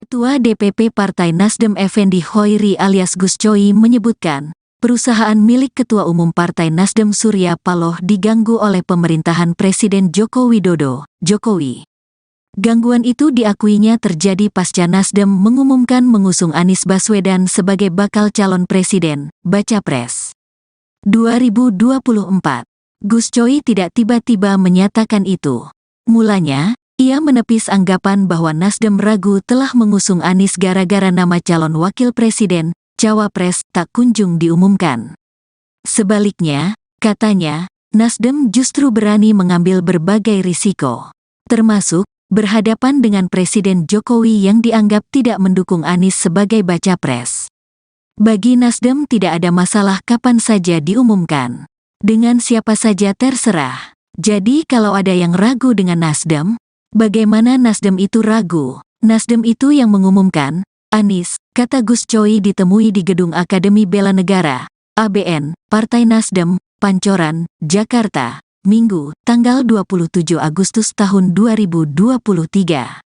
Ketua DPP Partai Nasdem Effendi Hoiri alias Gus Coy menyebutkan, perusahaan milik Ketua Umum Partai Nasdem Surya Paloh diganggu oleh pemerintahan Presiden Joko Widodo, Jokowi. Gangguan itu diakuinya terjadi pasca Nasdem mengumumkan mengusung Anies Baswedan sebagai bakal calon presiden, baca pres. 2024. Gus Coy tidak tiba-tiba menyatakan itu. Mulanya, ia menepis anggapan bahwa Nasdem ragu telah mengusung Anies gara-gara nama calon wakil presiden, cawapres, tak kunjung diumumkan. Sebaliknya, katanya, Nasdem justru berani mengambil berbagai risiko. Termasuk, berhadapan dengan Presiden Jokowi yang dianggap tidak mendukung Anies sebagai baca pres. Bagi Nasdem tidak ada masalah kapan saja diumumkan. Dengan siapa saja terserah. Jadi kalau ada yang ragu dengan Nasdem, bagaimana Nasdem itu ragu? Nasdem itu yang mengumumkan, Anies, kata Gus Coy ditemui di Gedung Akademi Bela Negara, ABN, Partai Nasdem, Pancoran, Jakarta, Minggu, tanggal 27 Agustus tahun 2023.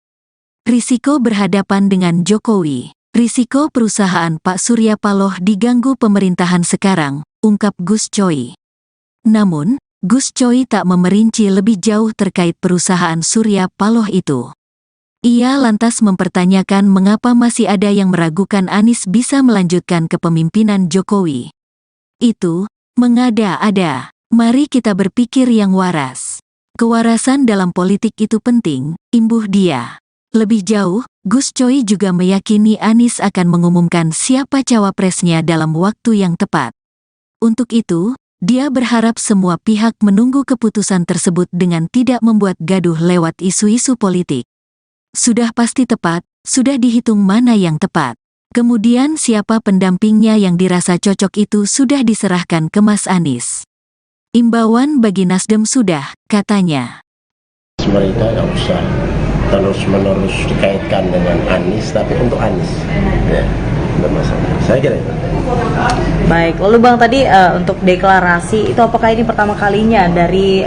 Risiko berhadapan dengan Jokowi. Risiko perusahaan Pak Surya Paloh diganggu pemerintahan sekarang, ungkap Gus Coy. Namun, Gus Coy tak memerinci lebih jauh terkait perusahaan Surya Paloh itu. Ia lantas mempertanyakan mengapa masih ada yang meragukan Anies bisa melanjutkan kepemimpinan Jokowi. Itu, mengada-ada. Mari kita berpikir yang waras. Kewarasan dalam politik itu penting, imbuh dia. Lebih jauh, Gus Coy juga meyakini Anies akan mengumumkan siapa cawapresnya dalam waktu yang tepat. Untuk itu, dia berharap semua pihak menunggu keputusan tersebut dengan tidak membuat gaduh lewat isu-isu politik. Sudah pasti tepat, sudah dihitung mana yang tepat. Kemudian siapa pendampingnya yang dirasa cocok itu sudah diserahkan ke Mas Anies. Imbauan bagi Nasdem sudah, katanya. Mereka nggak usah terus-menerus dikaitkan dengan Anies, tapi untuk Anies. Ya, bermasalah. Saya kira itu. Baik, lalu Bang tadi untuk deklarasi itu apakah ini pertama kalinya dari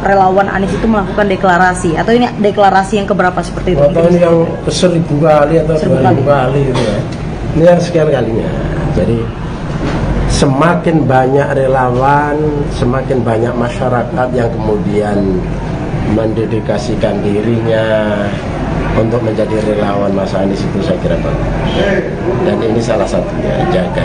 relawan Anies itu melakukan deklarasi atau ini deklarasi yang keberapa seperti itu? Atau ini yang ke-1000 kali atau 2000 kali gitu ya. Ini yang sekian kalinya. Jadi semakin banyak relawan, semakin banyak masyarakat yang kemudian mendedikasikan dirinya untuk menjadi relawan Mas Anies itu saya kira bagus. Dan ini salah satunya, jaga.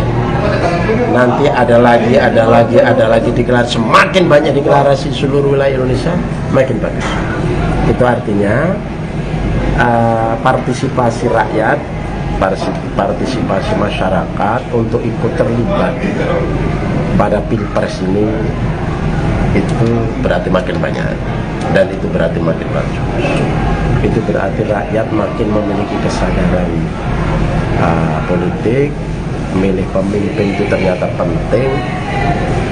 Nanti ada lagi deklarasi, semakin banyak deklarasi seluruh wilayah Indonesia, makin bagus. Itu artinya partisipasi rakyat, partisipasi masyarakat untuk ikut terlibat pada Pilpres ini itu berarti makin banyak dan itu berarti makin bagus. Itu berarti rakyat makin memiliki kesadaran politik, memilih pemimpin itu ternyata penting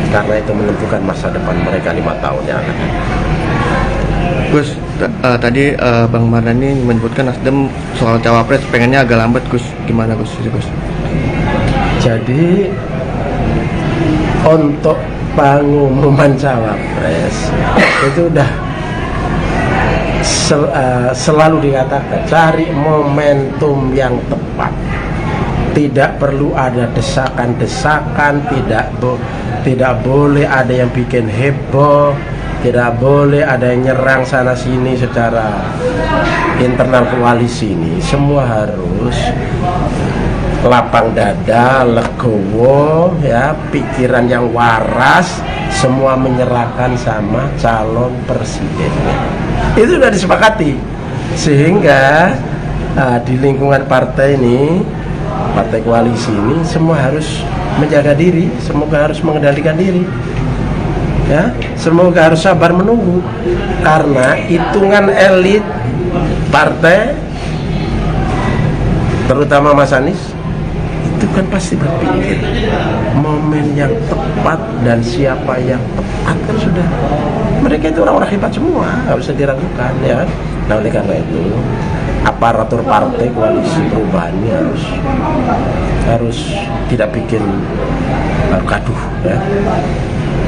karena itu menentukan masa depan mereka 5 tahun yang akan datang. Gus, tadi Bang Mardhani menyebutkan Nasdem soal cawapres pengennya agak lambat, Gus. Gimana Gus? Jadi untuk pengumuman cawapres itu udah selalu dikatakan cari momentum yang tepat. Tidak perlu ada desakan-desakan, tidak boleh ada yang bikin heboh. Tidak boleh ada yang nyerang sana sini secara internal koalisi ini. Semua harus lapang dada, legowo, ya, pikiran yang waras, semua menyerahkan sama calon presiden. Itu sudah disepakati. Sehingga di lingkungan partai ini, partai koalisi ini, semua harus menjaga diri, semoga harus mengendalikan diri. Ya, semoga harus sabar menunggu karena hitungan elit partai terutama Mas Anies itu kan pasti berpikir momen yang tepat dan siapa yang tepat kan sudah mereka itu orang-orang hebat semua, nggak usah diragukan ya. Nah oleh karena itu aparatur partai koalisi perubahan ini harus tidak bikin gaduh ya.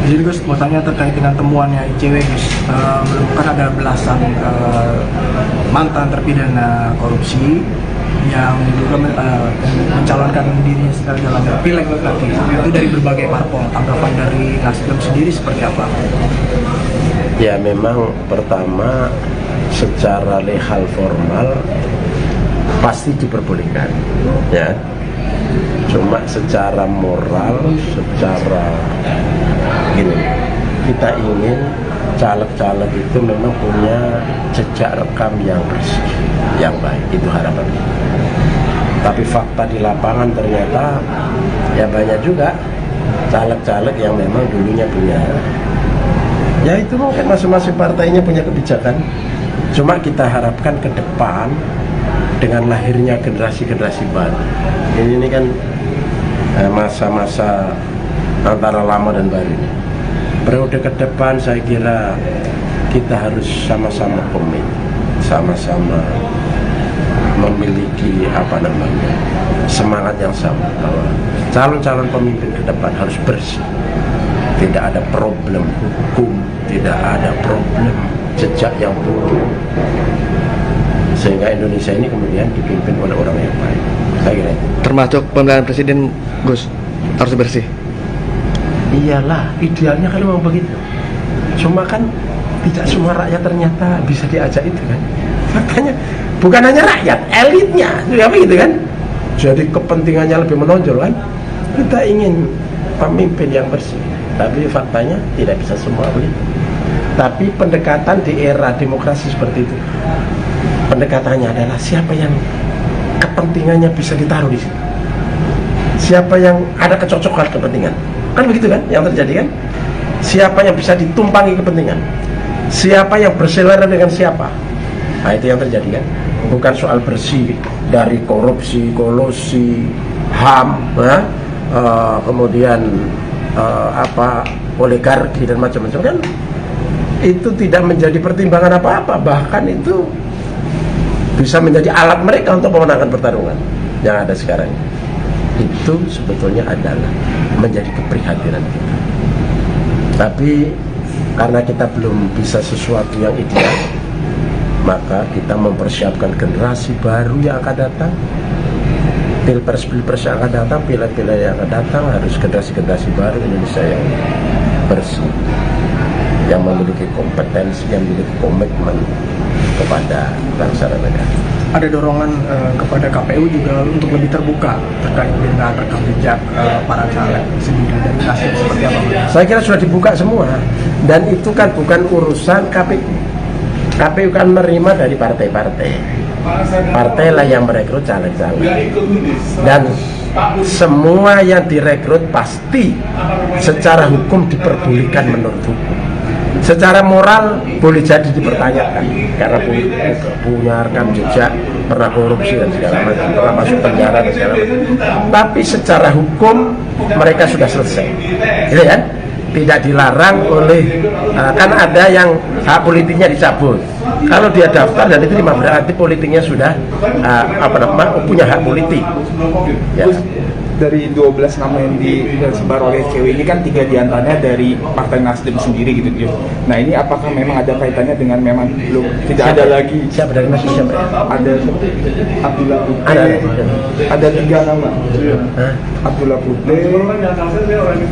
Jadi Gus, mau tanya terkait dengan temuannya ICW Gus, kan ada belasan mantan terpidana korupsi yang juga mencalonkan dirinya sekarang dalam pileg nanti itu dari berbagai parpol. Tanggapan dari Nasdem sendiri seperti apa? Ya memang pertama secara legal formal pasti diperbolehkan, ya. Cuma secara moral, secara gini, kita ingin caleg-caleg itu memang punya jejak rekam yang bersih, yang baik, itu harapan. Tapi fakta di lapangan ternyata ya banyak juga caleg-caleg yang memang dulunya punya, ya itu mungkin masing-masing partainya punya kebijakan. Cuma kita harapkan ke depan dengan lahirnya generasi-generasi baru. Ini kan masa-masa antara lama dan baru. Periode ke depan saya kira kita harus sama-sama komit, sama-sama memiliki semangat yang sama bahwa calon-calon pemimpin ke depan harus bersih. Tidak ada problem hukum, tidak ada problem jejak yang buruk, sehingga Indonesia ini kemudian dipimpin oleh orang yang baik. Saya kira itu. Termasuk pemilihan presiden, Gus, harus bersih. Iyalah, idealnya kan memang begitu. Cuma kan tidak semua rakyat ternyata bisa diajak itu kan. Makanya bukan hanya rakyat, elitnya juga begitu kan. Jadi kepentingannya lebih menonjol kan. Kita ingin pemimpin yang bersih, tapi faktanya tidak bisa semua begitu. Tapi pendekatan di era demokrasi seperti itu, pendekatannya adalah siapa yang kepentingannya bisa ditaruh di situ, siapa yang ada kecocokan kepentingan, kan begitu kan yang terjadi kan. Siapa yang bisa ditumpangi kepentingan, siapa yang berselera dengan siapa, nah itu yang terjadi kan. Bukan soal bersih dari korupsi, kolusi, HAM, kemudian oligarki dan macam-macam kan. Itu tidak menjadi pertimbangan apa-apa, bahkan itu bisa menjadi alat mereka untuk memenangkan pertarungan yang ada sekarang. Itu sebetulnya adalah menjadi keprihatinan kita. Tapi karena kita belum bisa sesuatu yang ideal, maka kita mempersiapkan generasi baru yang akan datang. Pilpres yang akan datang, pileg-pileg yang akan datang, harus generasi-generasi baru Indonesia yang bersih, yang memiliki kompetensi, yang memiliki komitmen kepada bangsa dan negara. Ada dorongan kepada KPU juga untuk lebih terbuka terkait dengan rekam jejak para caleg sendiri dari Nasdem seperti apa? Saya kira sudah dibuka semua, dan itu kan bukan urusan KPU. KPU kan menerima dari partai-partai. Partailah yang merekrut caleg-caleg, dan semua yang direkrut pasti secara hukum diperbolehkan menurut hukum. Secara moral boleh jadi dipertanyakan karena punya rekam jejak, pernah korupsi dan segala macam, pernah masuk penjara dan segala macam. Tapi secara hukum mereka sudah selesai, gitu kan? Tidak dilarang oleh kan ada yang hak politiknya dicabut. Kalau dia daftar dan itu berarti politiknya sudah punya hak politik. Ya. Dari 12 nama yang disebar oleh CW ini kan 3 diantaranya dari Partai Nasdem sendiri gitu. Nah ini apakah memang ada kaitannya dengan memang belum tidak ada lagi? Siapa dari Nasdem siapa? Ada Abdullah Putih. Ada 3 nama. Abdullah Putih.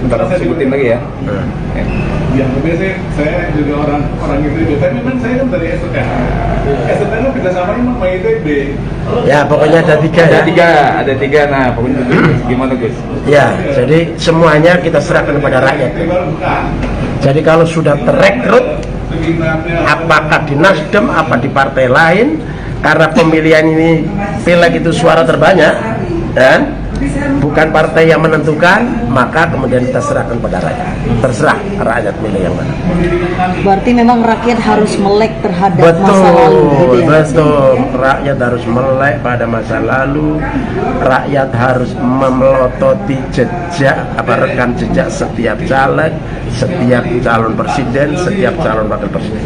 Bentar aku sebutin lagi ya. Yang kedua saya juga orang itu. Tapi memang saya kan dari STK. STK itu kerjasama sama ITB. Ya pokoknya ada 3 ya. Ada 3. Nah pokoknya gimana Gus? Ya, jadi semuanya kita serahkan kepada rakyat. Jadi kalau sudah terekrut, apakah di Nasdem, apa di partai lain, karena pemilihan ini pileg itu suara terbanyak, dan bukan partai yang menentukan, maka kemudian kita serahkan pada rakyat. Terserah rakyat milih yang mana. Berarti memang rakyat harus melek terhadap masa lalu, gitu ya? Betul. Rakyat harus melek pada masa lalu. Rakyat harus memelototi jejak, rekam jejak setiap caleg, setiap calon presiden, setiap calon wakil presiden.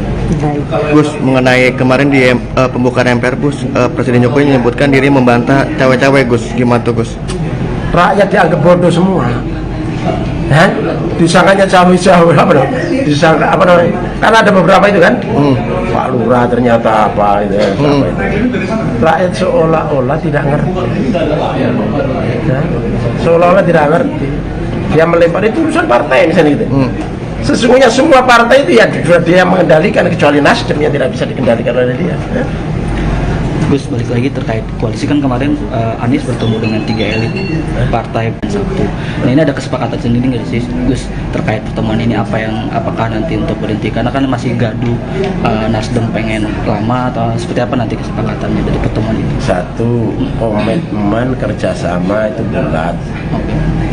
Gus, mengenai kemarin di pembukaan MPR, Gus, Presiden Jokowi menyebutkan diri membantah cawe-cawe, Gus. Gimana tuh, Gus? Rakyat dianggap bodoh semua, disangkanya cawe-cawe disangka karena ada beberapa itu kan, Pak lurah ternyata apa itu, apa itu. Rakyat seolah-olah tidak ngerti, ya, seolah-olah tidak ngerti. Dia melempar itu urusan partai misalnya gitu. Sesungguhnya semua partai itu ya dia mengendalikan, kecuali Nasdem yang tidak bisa dikendalikan oleh dia. Ya. Gus, balik lagi terkait koalisi kan kemarin Anies bertemu dengan 3 elit partai satu. Nah ini ada kesepakatan sendiri nggak sih Gus terkait pertemuan ini, apakah nanti untuk berhenti karena kan masih gaduh, Nasdem pengen lama atau seperti apa nanti kesepakatannya dari pertemuan itu? Satu, komitmen kerjasama itu bulat.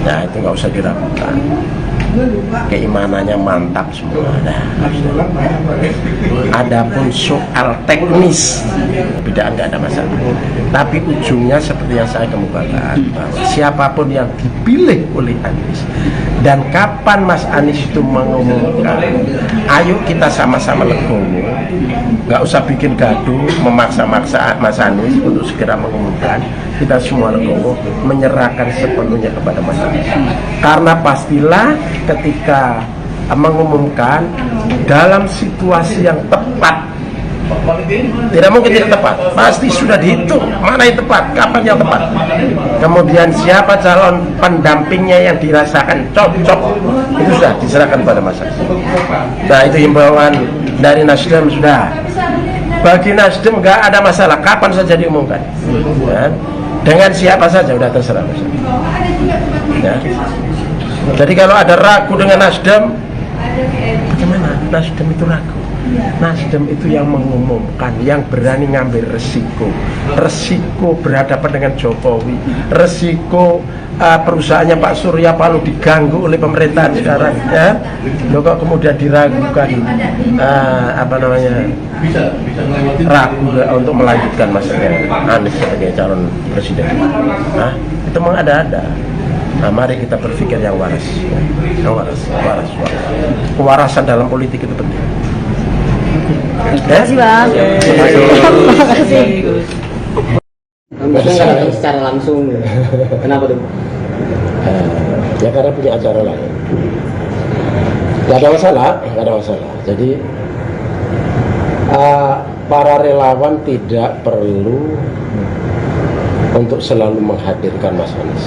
Nah itu nggak usah diragukan. Keimanannya mantap semua. Adapun soal teknis bidang nggak ada masalah, tapi ujungnya seperti yang saya kemukakan bahwa siapapun yang dipilih oleh Anies dan kapan Mas Anies itu mengumumkan, ayo kita sama-sama legowo, nggak usah bikin gaduh memaksa-maksa Mas Anies untuk segera mengumumkan. Kita semua legowo menyerahkan sepenuhnya kepada Mas Anies, karena pastilah ketika mengumumkan dalam situasi yang tepat. Tidak mungkin tidak tepat, pasti sudah dihitung mana yang tepat, kapan yang tepat, kemudian siapa calon pendampingnya yang dirasakan cocok, itu sudah diserahkan pada masyarakat. Nah itu himbauan dari Nasdem sudah. Bagi Nasdem nggak ada masalah, kapan saja diumumkan, ya. Dengan siapa saja sudah terserah masyarakat. Ya. Jadi kalau ada ragu dengan Nasdem, bagaimana? Nasdem itu ragu. Nasdem itu yang mengumumkan, yang berani ngambil resiko berhadapan dengan Jokowi, resiko perusahaannya Pak Surya Paloh diganggu oleh pemerintahan sekarang, ya. Loh kok kemudian diragukan, ragu untuk melanjutkan masanya Anies sebagai calon presiden. Nah, itu memang ada. Nah, mari kita berpikir yang waras. Kewarasan dalam politik itu penting. Terima kasih Bang. Terima kasih. Secara langsung, kenapa tuh? Ya karena punya acara lain. Gak ada masalah. Jadi para relawan tidak perlu untuk selalu menghadirkan Mas Anies.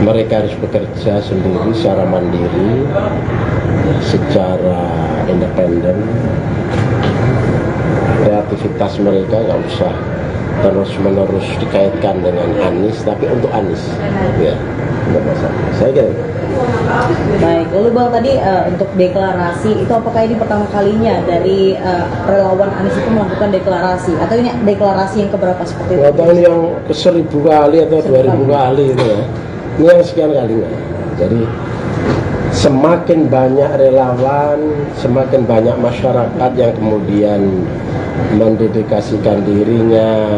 Mereka harus bekerja sendiri secara mandiri, secara independen. Kreativitas mereka nggak usah terus-menerus dikaitkan dengan Anies, tapi untuk Anies, ya, nggak masalah. Saya kira. Baik, lalu Bang tadi untuk deklarasi itu apakah ini pertama kalinya dari relawan Anies itu melakukan deklarasi atau ini deklarasi yang keberapa seperti itu? Atau ini yang ke-1000 kali atau 2000 kali itu ya. Ini yang sekian kalinya. Jadi semakin banyak relawan, semakin banyak masyarakat yang kemudian mendedikasikan dirinya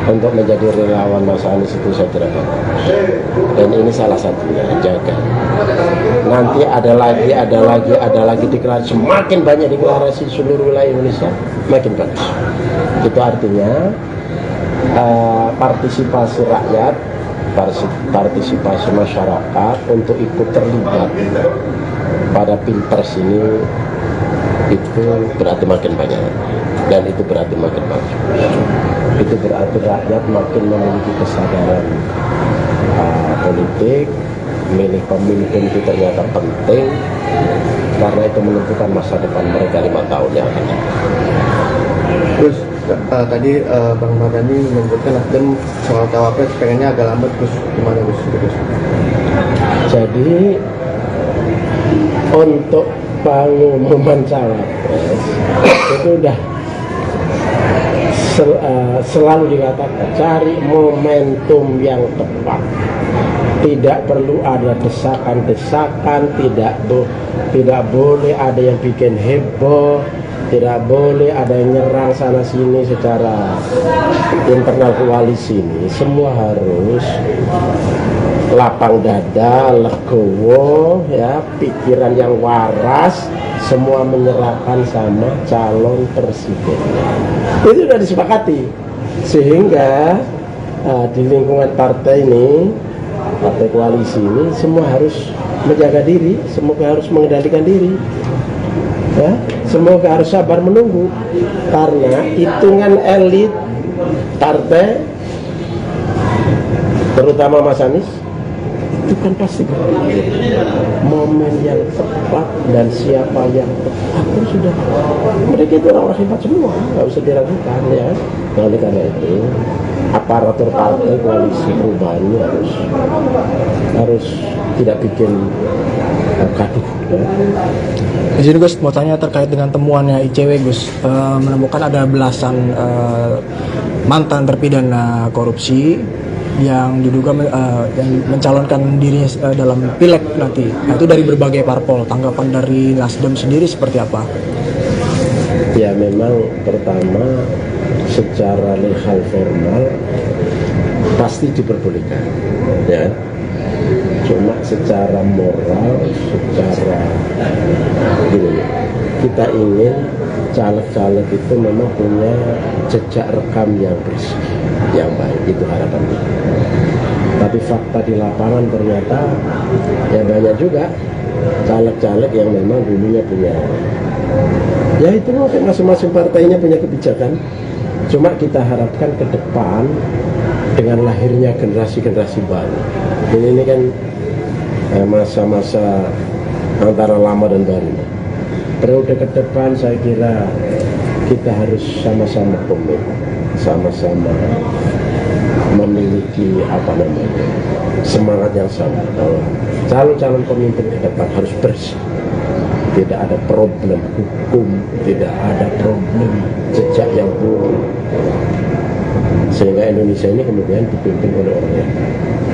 untuk menjadi relawan Mas Anies itu saya kira. Dan ini salah satunya, jaga. Nanti ada lagi deklarasi, semakin banyak deklarasi seluruh wilayah Indonesia, makin bagus. Itu artinya partisipasi rakyat, partisipasi masyarakat untuk ikut terlibat pada pilpres ini itu berarti makin banyak, dan itu berarti makin bagus. Itu berarti rakyat makin memiliki kesadaran politik, milih pemimpin itu ternyata penting karena itu menentukan masa depan mereka 5 tahun yang akan datang. Terus tadi Bang Mardhani menyebutkan Nasdem soal cawapres pengennya agak lambat, Gus. Gimana Gus? Jadi untuk pengumuman cawapres itu udah selalu dikatakan cari momentum yang tepat. Tidak perlu ada desakan-desakan, tidak boleh ada yang bikin heboh, tidak boleh ada yang nyerang sana sini secara internal koalisi ini. Semua harus lapang dada, legowo, ya, pikiran yang waras, semua menyerahkan sama calon presiden. Itu sudah disepakati, sehingga di lingkungan partai ini, partai koalisi ini, semua harus menjaga diri, semua harus mengendalikan diri. Ya, semoga harus sabar menunggu karena hitungan elit partai, terutama Mas Anies, itu kan pasti momen yang tepat dan siapa yang tepat itu sudah, mereka itu orang-orang hebat semua, nggak usah diragukan ya. Nah, oleh karena itu aparatur partai koalisi perubahan ini harus tidak bikin gaduh. Di sini Gus mau tanya terkait dengan temuannya ICW Gus, menemukan ada belasan mantan terpidana korupsi yang diduga yang mencalonkan dirinya dalam pileg nanti. Nah, itu dari berbagai parpol. Tanggapan dari Nasdem sendiri seperti apa? Ya memang pertama secara legal formal pasti diperbolehkan, ya. Cuma secara moral, secara gini, kita ingin caleg-caleg itu memang punya jejak rekam yang bersih, yang baik, itu harapan kita. Tapi fakta di lapangan ternyata ya banyak juga caleg-caleg yang memang dulunya punya, ya itu masing-masing partainya punya kebijakan. Cuma kita harapkan ke depan dengan lahirnya generasi-generasi baru. Ini kan masa-masa antara lama dan baru. Periode ke depan saya kira kita harus sama-sama komit, sama-sama memiliki semangat yang sama bahwa calon-calon pemimpin ke depan harus bersih. Tidak ada problem hukum, tidak ada problem jejak yang buruk, sehingga Indonesia ini kemudian dipimpin oleh orang yang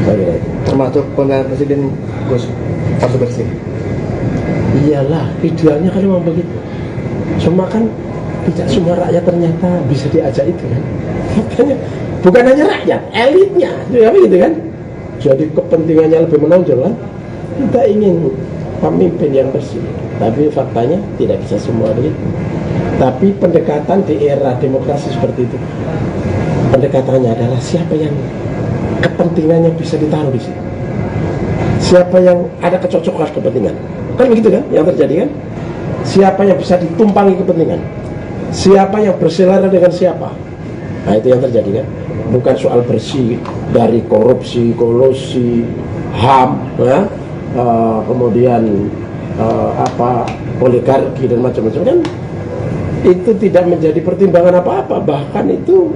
baik. Termasuk pemilihan presiden Gus harus bersih. Iyalah, idealnya kan memang begitu. Cuma kan tidak semua rakyat ternyata bisa diajak itu kan. Makanya bukan hanya rakyat, elitnya juga begitu kan. Jadi kepentingannya lebih menonjol kan. Kita ingin pemimpin yang bersih, tapi faktanya tidak bisa semua begitu. Tapi pendekatan di era demokrasi seperti itu, pendekatannya adalah siapa yang kepentingannya bisa ditaruh di situ, siapa yang ada kecocokan kepentingan, kan begitu kan yang terjadi kan. Siapa yang bisa ditumpangi kepentingan, siapa yang berselera dengan siapa, nah itu yang terjadi kan. Bukan soal bersih dari korupsi, kolusi, HAM ya, kemudian oligarki dan macam-macam kan. Itu tidak menjadi pertimbangan apa-apa, bahkan itu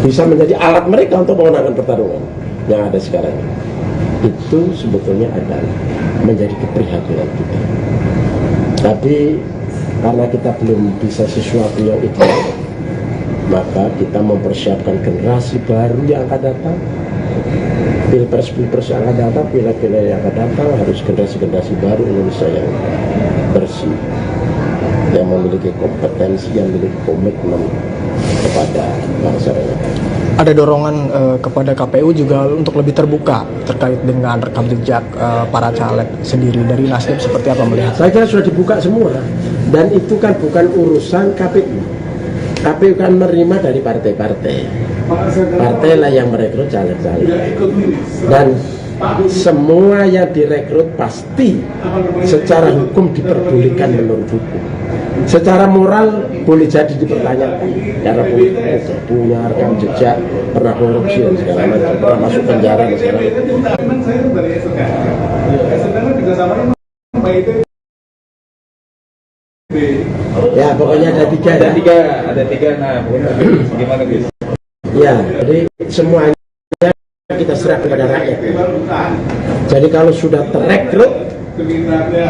bisa menjadi alat mereka untuk memenangkan pertarungan yang ada sekarang. Itu sebetulnya adalah menjadi keprihatinan kita. Tapi karena kita belum bisa sesuatu yang ideal, maka kita mempersiapkan generasi baru yang akan datang. Pilpres yang akan datang, pileg-pileg yang akan datang, harus generasi-generasi baru Indonesia yang bersih, yang memiliki kompetensi, yang memiliki komitmen kepada bangsa dan negara. Ada dorongan kepada KPU juga untuk lebih terbuka terkait dengan rekam jejak para caleg sendiri. Dari Nasdem seperti apa melihat? Saya kira sudah dibuka semua, dan itu kan bukan urusan KPU. KPU kan menerima dari partai-partai. Partai lah yang merekrut caleg-caleg, dan semua yang direkrut pasti secara hukum diperbolehkan menurut hukum. Secara moral boleh jadi dipertanyakan karena punya rekam jejak, pernah korupsi dan segala macam, pernah masuk penjara dan segala macam. Saya dari SK. SK kerjasamanya Ya pokoknya ada tiga. Nah, gimana Gus? Ya, jadi semuanya kita serah kepada rakyat. Jadi kalau sudah terekrut,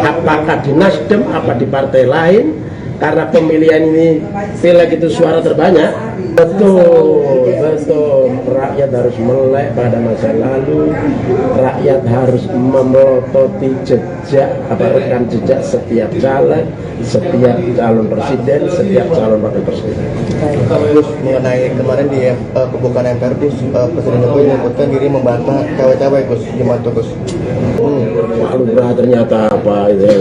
apakah di Nasdem, apa di partai lain, karena pemilihan ini pileg itu suara terbanyak, betul, rakyat harus melek pada masa lalu, rakyat harus memelototi jejak, rekam jejak setiap caleg, setiap calon presiden, setiap calon wakil presiden. Gus, mengenai kemarin di pembukaan MPR Gus, Presiden Jokowi menyebutkan diri membantah cawe-cawe Gus, gimana tuh Gus? Malu ternyata apa itu ya,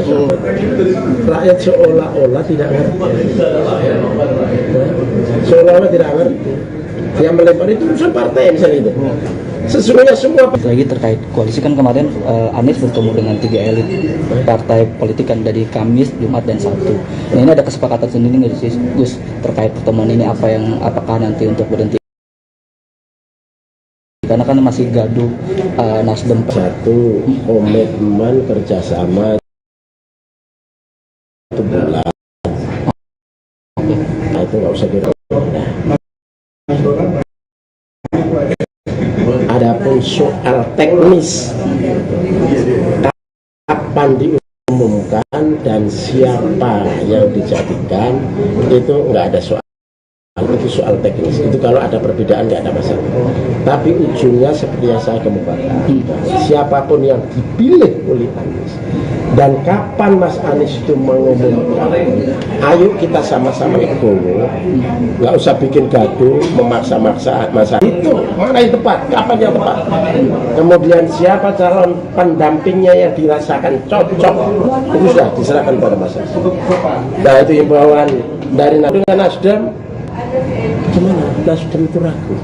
rakyat seolah-olah tidak ngerti, seolah-olah tidak ngerti. Yang melempar itu urusan partai misalnya itu. Sesungguhnya semua Lagi terkait koalisi kan kemarin Anies bertemu dengan 3 elit partai politik kan dari Kamis, Jumat dan Sabtu. Nah ini ada kesepakatan sendiri nggak sih Gus terkait pertemuan ini apakah nanti untuk berhenti? Karena kan masih gaduh Nasdem. satu komitmen kerjasama itu bulan. Nah, itu nggak usah kira. Adapun soal teknis kapan diumumkan dan siapa yang dijadikan itu nggak ada soal. Itu soal teknis, itu kalau ada perbedaan nggak ada masalah, tapi ujungnya seperti yang saya kemukakan, siapapun yang dipilih oleh Anies dan kapan Mas Anies itu mengumumkan, ayo kita sama-sama legowo, nggak usah bikin gaduh, memaksa-maksa masa itu mana yang tepat, kapan yang tepat, kemudian siapa calon pendampingnya yang dirasakan cocok, itu sudah diserahkan pada Mas Anies. Nah itu himbauan dari Nasdem. Gimana? Nasdem itu ragu.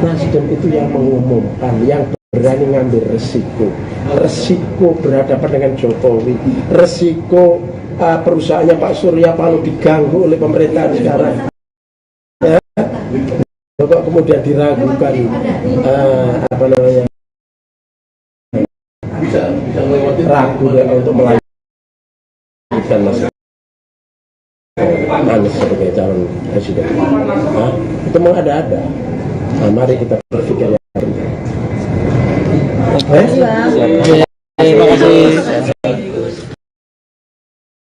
Nasdem itu yang mengumumkan, yang berani ngambil resiko berhadapan dengan Jokowi, resiko perusahaannya Pak Surya Paloh diganggu oleh pemerintahan sekarang. Ya? Kok kemudian diragukan ragu untuk melanjutkan masa Anies sebagai calon presiden. Nah, itu memang ada. Nah, mari kita berpikir yang benar. Terima kasih.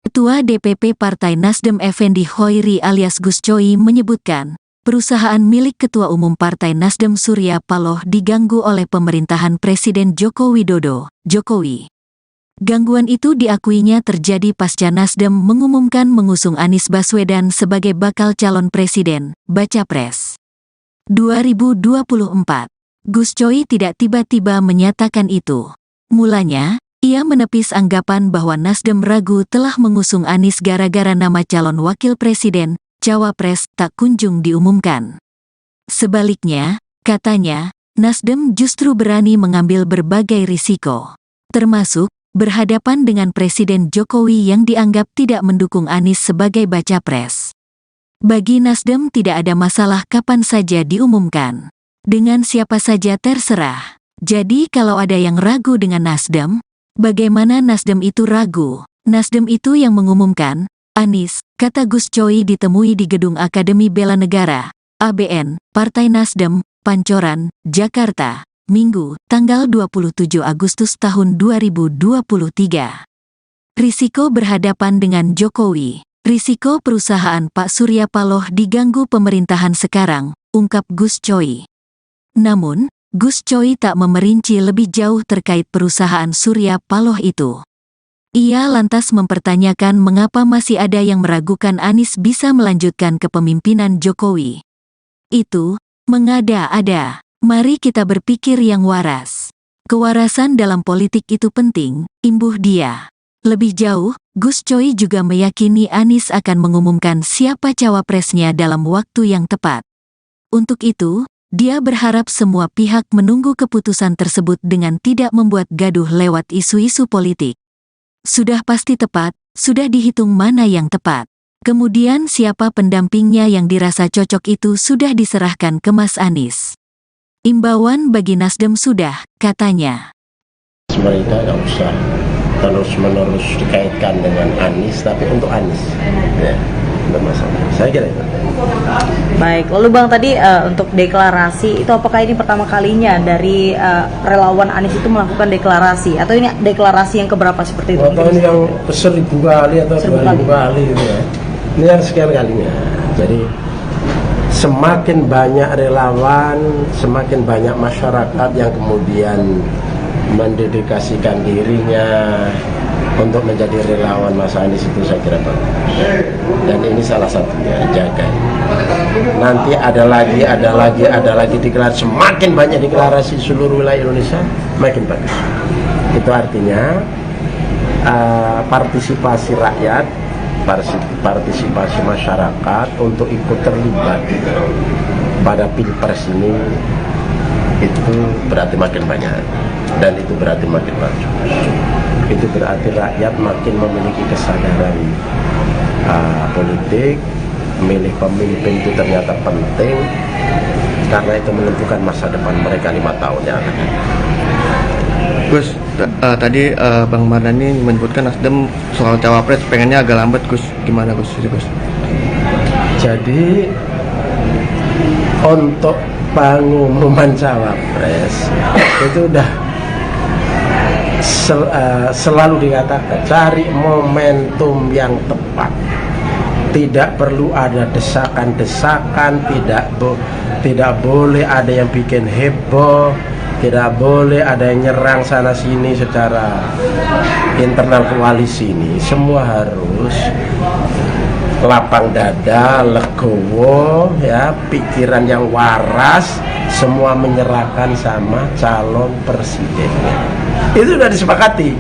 Ketua DPP Partai Nasdem Effendi Hoiri alias Gus Coy menyebutkan, perusahaan milik Ketua Umum Partai Nasdem Surya Paloh diganggu oleh pemerintahan Presiden Joko Widodo, Jokowi. Gangguan itu diakuinya terjadi pasca Nasdem mengumumkan mengusung Anies Baswedan sebagai bakal calon presiden, baca pres. 2024. Gus Coy tidak tiba-tiba menyatakan itu. Mulanya, ia menepis anggapan bahwa Nasdem ragu telah mengusung Anies gara-gara nama calon wakil presiden, cawapres, tak kunjung diumumkan. Sebaliknya, katanya, Nasdem justru berani mengambil berbagai risiko, termasuk berhadapan dengan Presiden Jokowi yang dianggap tidak mendukung Anies sebagai baca pres. Bagi Nasdem tidak ada masalah kapan saja diumumkan. Dengan siapa saja terserah. Jadi kalau ada yang ragu dengan Nasdem, bagaimana Nasdem itu ragu? Nasdem itu yang mengumumkan, Anies, kata Gus Coy ditemui di Gedung Akademi Bela Negara, ABN, Partai Nasdem, Pancoran, Jakarta. Minggu, tanggal 27 Agustus tahun 2023. Risiko berhadapan dengan Jokowi. Risiko perusahaan Pak Surya Paloh diganggu pemerintahan sekarang, ungkap Gus Coy. Namun, Gus Coy tak memerinci lebih jauh terkait perusahaan Surya Paloh itu. Ia lantas mempertanyakan mengapa masih ada yang meragukan Anies bisa melanjutkan kepemimpinan Jokowi. Itu, mengada-ada. Mari kita berpikir yang waras. Kewarasan dalam politik itu penting, imbuh dia. Lebih jauh, Gus Coy juga meyakini Anies akan mengumumkan siapa cawapresnya dalam waktu yang tepat. Untuk itu, dia berharap semua pihak menunggu keputusan tersebut dengan tidak membuat gaduh lewat isu-isu politik. Sudah pasti tepat, sudah dihitung mana yang tepat. Kemudian siapa pendampingnya yang dirasa cocok itu sudah diserahkan ke Mas Anies. Imbauan bagi Nasdem sudah, katanya. Mereka nggak usah terus-menerus dikaitkan dengan Anies, tapi untuk Anies. Ya, tidak masalah. Saya kira itu. Baik, lalu Bang tadi untuk deklarasi itu apakah ini pertama kalinya dari relawan Anies itu melakukan deklarasi atau ini deklarasi yang keberapa seperti itu? Atau ini yang 1000 kali atau 2000 kali gitu ya. Ini yang sekian kalinya. Jadi semakin banyak relawan, semakin banyak masyarakat yang kemudian mendedikasikan dirinya untuk menjadi relawan Mas Anies itu saya kira bagus. Dan ini salah satunya, jaga. Nanti ada lagi deklarasi, semakin banyak deklarasi seluruh wilayah Indonesia, makin bagus. Itu artinya partisipasi rakyat, partisipasi masyarakat untuk ikut terlibat pada pilpres ini itu berarti makin banyak, dan itu berarti makin bagus. Itu berarti rakyat makin memiliki kesadaran politik. Memilih pemimpin itu ternyata penting, karena itu menentukan masa depan mereka 5 tahun yang akan datang. Gus, tadi Bang Mardhani menyebutkan Nasdem soal cawapres pengennya agak lambat, Gus. Gimana Gus? Jadi untuk pengumuman cawapres itu udah selalu dikatakan cari momentum yang tepat. Tidak perlu ada desakan-desakan, tidak boleh ada yang bikin heboh, tidak boleh ada yang nyerang sana sini secara internal koalisi ini. Semua harus lapang dada, legowo, ya, pikiran yang waras, semua menyerahkan sama calon presidennya. Itu sudah disepakati,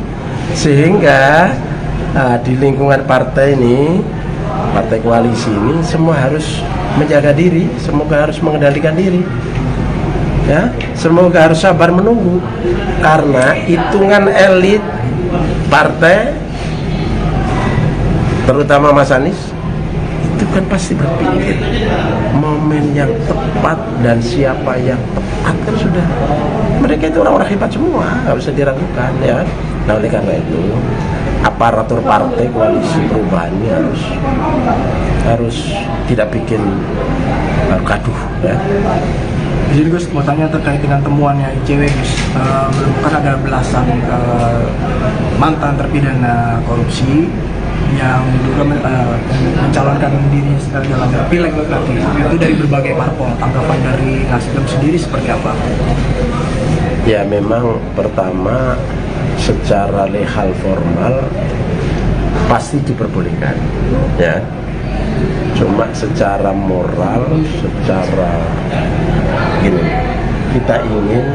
sehingga di lingkungan partai ini, partai koalisi ini, semua harus menjaga diri, semoga harus mengendalikan diri, ya, semoga harus sabar menunggu, karena hitungan elit partai, terutama Mas Anies, itu kan pasti berpikir momen yang tepat dan siapa yang tepat kan sudah, mereka itu orang-orang hebat semua, nggak bisa diragukan, ya. Nah, oleh karena itu aparatur partai koalisi perubahan ini harus tidak bikin gaduh, ya. Jadi Gus, mau tanya terkait dengan temuannya ICW, Gus, menemukan ada belasan mantan terpidana korupsi yang juga mencalonkan diri dalam pileg nanti, itu dari berbagai parpol. Tanggapan dari Nasdem sendiri seperti apa? Ya, memang pertama secara legal formal pasti diperbolehkan, ya. Cuma secara moral, secara gini, kita ingin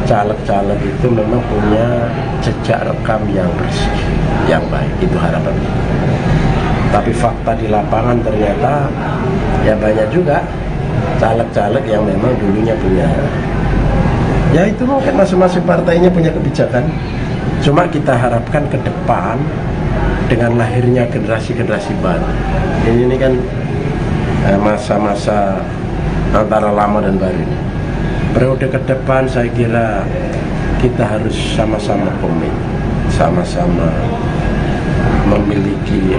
caleg-caleg itu memang punya jejak rekam yang bersih, yang baik, itu harapan. Tapi fakta di lapangan ternyata ya banyak juga caleg-caleg yang memang dulunya punya, ya itu mungkin masing-masing partainya punya kebijakan. Cuma kita harapkan ke depan dengan lahirnya generasi-generasi baru, ini kan masa-masa antara lama dan baru. Periode ke depan saya kira kita harus sama-sama komit, sama-sama memiliki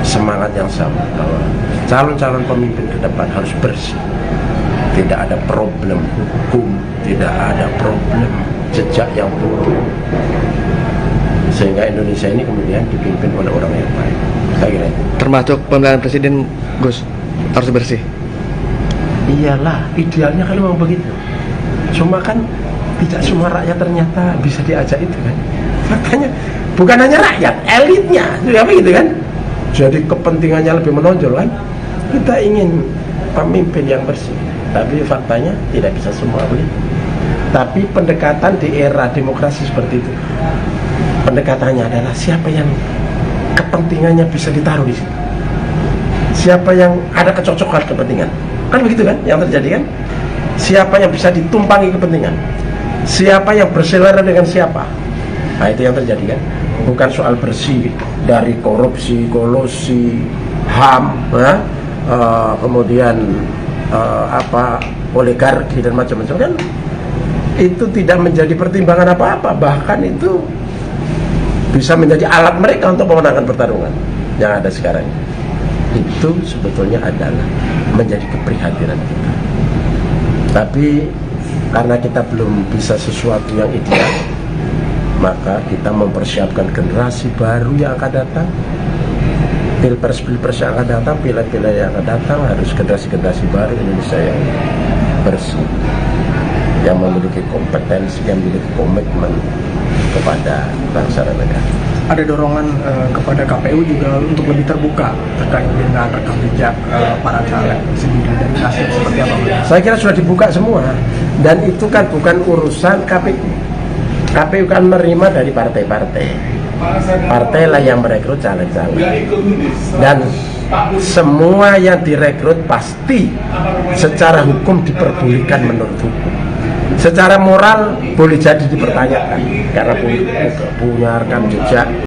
semangat yang sama, bahwa calon-calon pemimpin ke depan harus bersih, tidak ada problem hukum, tidak ada problem jejak yang buruk, sehingga Indonesia ini kemudian dipimpin oleh orang yang baik. Saya kira itu. Termasuk pemilihan presiden, Gus, harus bersih. Iyalah, idealnya kan memang begitu. Cuma kan tidak semua rakyat ternyata bisa diajak itu kan. Makanya bukan hanya rakyat, elitnya juga begitu kan. Jadi kepentingannya lebih menonjol kan. Kita ingin pemimpin yang bersih, tapi faktanya tidak bisa semua begitu. Tapi pendekatan di era demokrasi seperti itu, pendekatannya adalah siapa yang kepentingannya bisa ditaruh di situ, siapa yang ada kecocokan kepentingan, kan begitu kan yang terjadi kan. Siapa yang bisa ditumpangi kepentingan, siapa yang berselera dengan siapa, nah itu yang terjadi kan. Bukan soal bersih dari korupsi, kolusi, HAM, ya, kemudian oligarki dan macam-macam kan. Itu tidak menjadi pertimbangan apa-apa, bahkan itu bisa menjadi alat mereka untuk memenangkan pertarungan yang ada sekarang. Itu sebetulnya adalah menjadi keprihatinan kita. Tapi karena kita belum bisa sesuatu yang ideal, maka kita mempersiapkan generasi baru yang akan datang. Pilpres yang akan datang, pileg-pileg yang akan datang, harus generasi-generasi baru Indonesia yang bersih, yang memiliki kompetensi, yang memiliki komitmen kepada bangsa dan negara. Ada dorongan kepada KPU juga untuk lebih terbuka terkait dengan rekam jejak para caleg sendiri dari Nasdem seperti apa? Saya kira sudah dibuka semua, dan itu kan bukan urusan KPU. KPU kan menerima dari partai-partai. Partailah yang merekrut caleg-caleg, dan semua yang direkrut pasti secara hukum diperbolehkan menurut hukum. Secara moral boleh jadi dipertanyakan karena punya rekam jejak